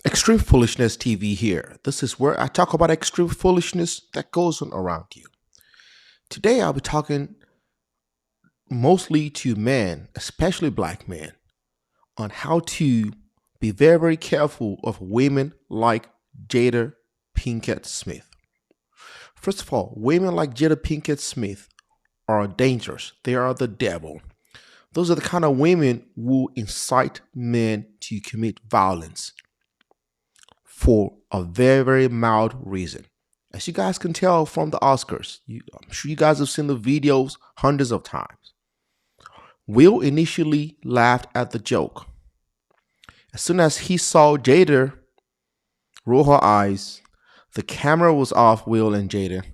Extreme Foolishness TV here. This is where I talk about extreme foolishness that goes on around you. Today I'll be talking mostly to men, especially black men, on how to be very, very careful of women like Jada Pinkett Smith. First of all, women like Jada Pinkett Smith are dangerous. They are the devil. Those are the kind of women who incite men to commit violence for a very, very mild reason. As you guys can tell from the Oscars, I'm sure you guys have seen the videos hundreds of times. Will initially laughed at the joke. As soon as he saw Jada roll her eyes, the camera was off Will and Jada.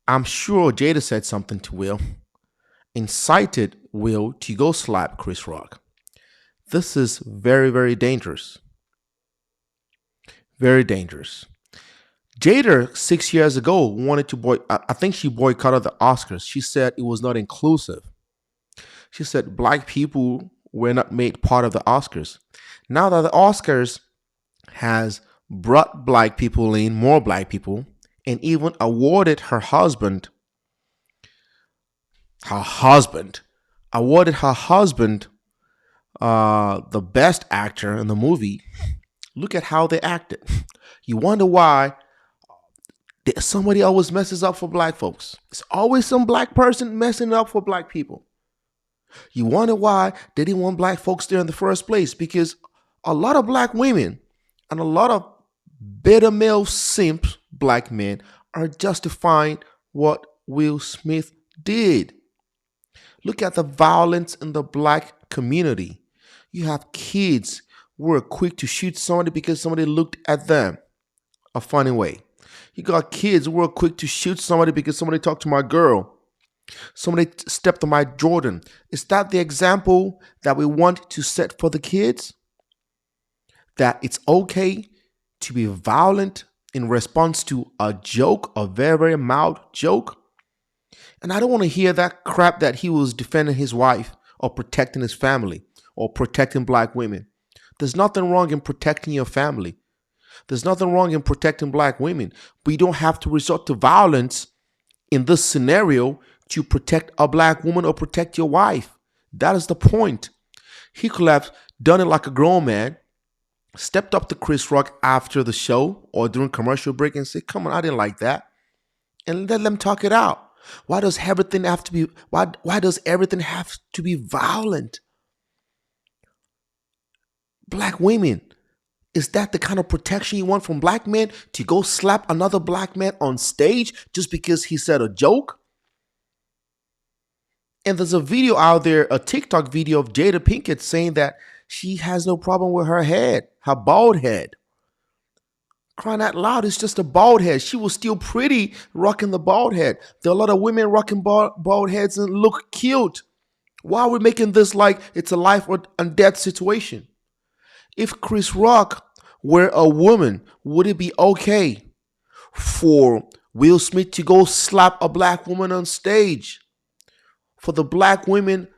I'm sure Jada said something to Will, incited Will to go slap Chris Rock. This is very, very dangerous. Very dangerous. Jada 6 years ago wanted to I think she boycotted the Oscars. She said it was not inclusive. She said black people were not made part of the Oscars. Now that the Oscars has brought black people in, more black people, and even awarded awarded her husband the best actor in the movie. Look at how they acted. You wonder why somebody always messes up for black folks. It's always some black person messing up for black people. You wonder why they didn't want black folks there in the first place, because a lot of black women and a lot of beta male simps, black men, are justifying what Will Smith did. Look at the violence in the black community. You have kids who are quick to shoot somebody because somebody looked at them a funny way. You got kids who are quick to shoot somebody because somebody talked to my girl. Somebody stepped on my Jordan. Is that the example that we want to set for the kids? That it's okay to be violent in response to a joke, a very, very mild joke? And I don't want to hear that crap that he was defending his wife or protecting his family or protecting black women. There's nothing wrong in protecting your family. There's nothing wrong in protecting black women. But you don't have to resort to violence in this scenario to protect a black woman or protect your wife. That is the point. He could have done it like a grown man, stepped up to Chris Rock after the show or during commercial break and said, come on, I didn't like that. And let them talk it out. Why does everything have to be violent? Black women, is that the kind of protection you want from black men, to go slap another black man on stage just because he said a joke? And there's a video out there, a TikTok video of Jada Pinkett saying that she has no problem with her head, her bald head. Crying out loud, it's just a bald head. She was still pretty rocking the bald head. There are a lot of women rocking bald heads and look cute. Why are we making this like it's a life or death situation? If Chris Rock were a woman, would it be okay for Will Smith to go slap a black woman on stage? For the black women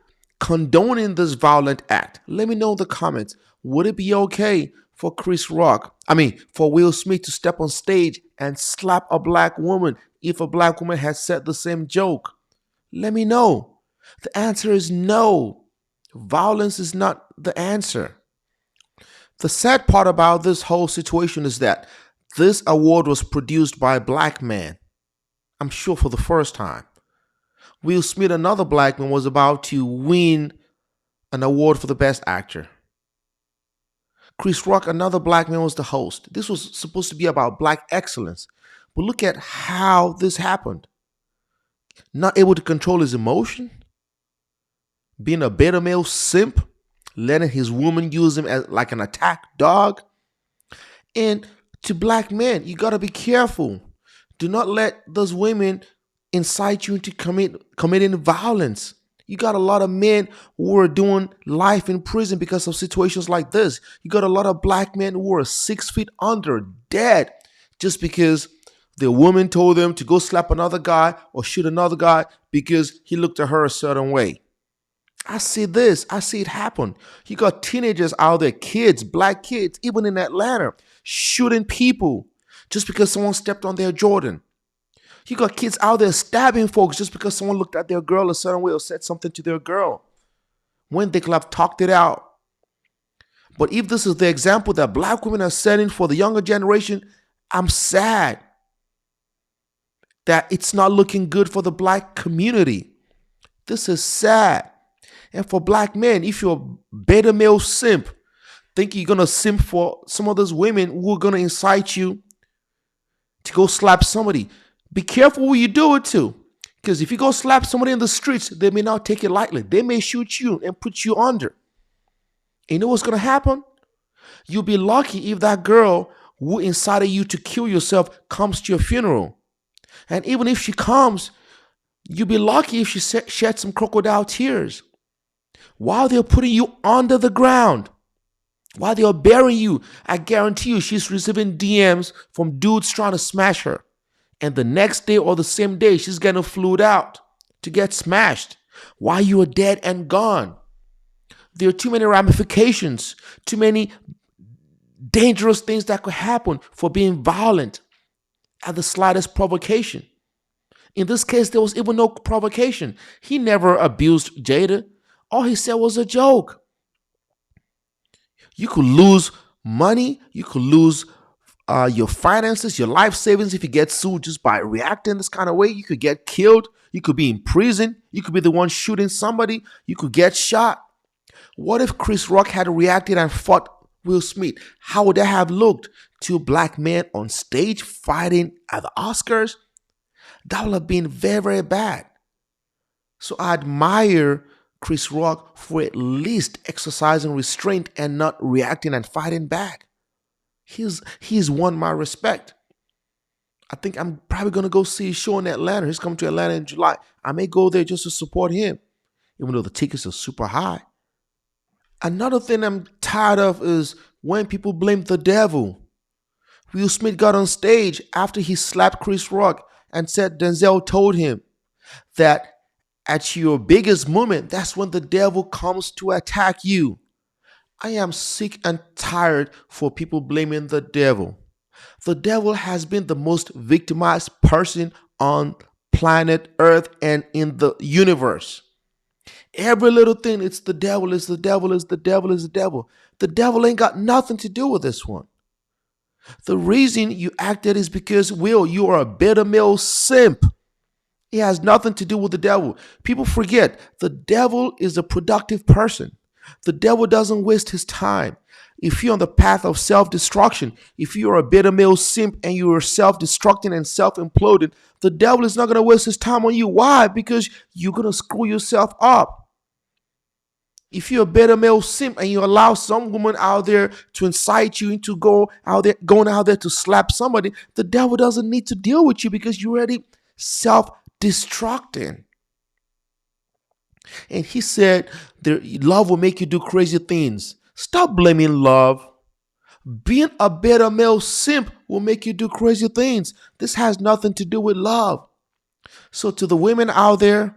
condoning this violent act? Let me know in the comments. Would it be okay for for Will Smith to step on stage and slap a black woman if a black woman has said the same joke? Let me know. The answer is no. Violence is not the answer. The sad part about this whole situation is that this award was produced by a black man. I'm sure for the first time. Will Smith, another black man, was about to win an award for the best actor. Chris Rock, another black man, was the host. This was supposed to be about black excellence. But look at how this happened. Not able to control his emotion. Being a beta male simp. Letting his woman use him as like an attack dog. And to black men, you got to be careful. Do not let those women incite you into committing violence. You got a lot of men who are doing life in prison because of situations like this. You got a lot of black men who are 6 feet under, dead, just because the woman told them to go slap another guy or shoot another guy because he looked at her a certain way. I see this. I see it happen. You got teenagers out there, kids, black kids, even in Atlanta, shooting people just because someone stepped on their Jordan. You got kids out there stabbing folks just because someone looked at their girl a certain way or said something to their girl when they could have talked it out. But if this is the example that black women are setting for the younger generation, I'm sad that it's not looking good for the black community. This is sad. And for black men, if you're a beta male simp, think you're gonna simp for some of those women who are gonna incite you to go slap somebody. Be careful who you do it to. Because if you go slap somebody in the streets, they may not take it lightly. They may shoot you and put you under. And you know what's gonna happen? You'll be lucky if that girl who incited you to kill yourself comes to your funeral. And even if she comes, you'll be lucky if she shed some crocodile tears. While they're putting you under the ground, while they're burying you, I guarantee you she's receiving DMs from dudes trying to smash her. And the next day or the same day, she's getting flued out to get smashed while you are dead and gone. There are too many ramifications, too many dangerous things that could happen for being violent at the slightest provocation. In this case, there was even no provocation. He never abused Jada. All he said was a joke. You could lose money. You could lose your finances, your life savings if you get sued just by reacting this kind of way. You could get killed. You could be in prison. You could be the one shooting somebody. You could get shot. What if Chris Rock had reacted and fought Will Smith? How would that have looked? Two black men on stage fighting at the Oscars? That would have been very, very bad. So I admire Chris Rock for at least exercising restraint and not reacting and fighting back. He's won my respect. I think I'm probably going to go see his show in Atlanta. He's coming to Atlanta in July. I may go there just to support him, even though the tickets are super high. Another thing I'm tired of is when people blame the devil. Will Smith got on stage after he slapped Chris Rock and said Denzel told him that at your biggest moment, that's when the devil comes to attack you. I am sick and tired for people blaming the devil. The devil has been the most victimized person on planet Earth and in the universe. Every little thing, it's the devil, it's the devil, it's the devil, it's the devil. The devil ain't got nothing to do with this one. The reason you acted is because, Will, you are a beta male simp. It has nothing to do with the devil. People forget the devil is a productive person. The devil doesn't waste his time. If you're on the path of self-destruction, if you're a beta male simp and you are self-destructing and self-imploding, the devil is not going to waste his time on you. Why? Because you're going to screw yourself up. If you're a beta male simp and you allow some woman out there to incite you into going out there to slap somebody, the devil doesn't need to deal with you because you're already self-destructing. And he said, love will make you do crazy things. Stop blaming love. Being a beta male simp will make you do crazy things. This has nothing to do with love. So to the women out there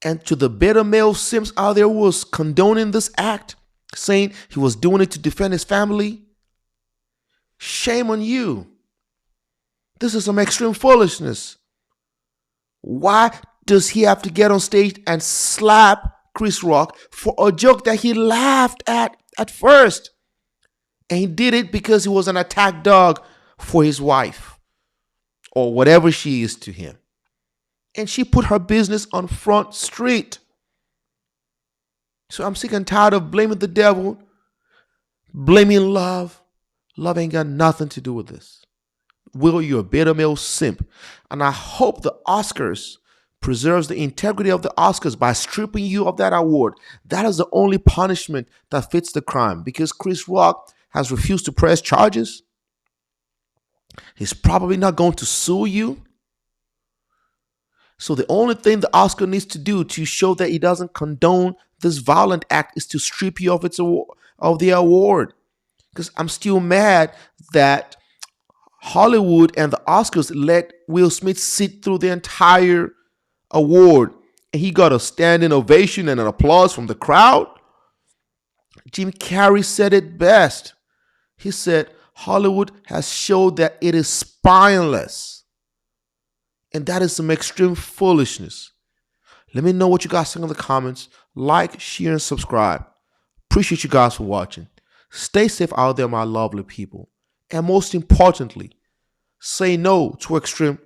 and to the beta male simps out there who was condoning this act, saying he was doing it to defend his family, shame on you. This is some extreme foolishness. Why does he have to get on stage and slap Chris Rock for a joke that he laughed at first? And he did it because he was an attack dog for his wife or whatever she is to him. And she put her business on Front Street. So I'm sick and tired of blaming the devil, blaming love. Love ain't got nothing to do with this. Will, you're a beta male simp. And I hope the Oscars preserves the integrity of the Oscars by stripping you of that award. That is the only punishment that fits the crime, because Chris Rock has refused to press charges. He's probably not going to sue you. So the only thing the Oscar needs to do to show that he doesn't condone this violent act is to strip you of the award. Because I'm still mad that Hollywood and the Oscars let Will Smith sit through the entire award and he got a standing ovation and an applause from the crowd. Jim Carrey said it best. He said, Hollywood has showed that it is spineless. And that is some extreme foolishness. Let me know what you guys think in the comments. Like, share, and subscribe. Appreciate you guys for watching. Stay safe out there, my lovely people. And most importantly, say no to extreme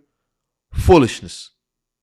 foolishness.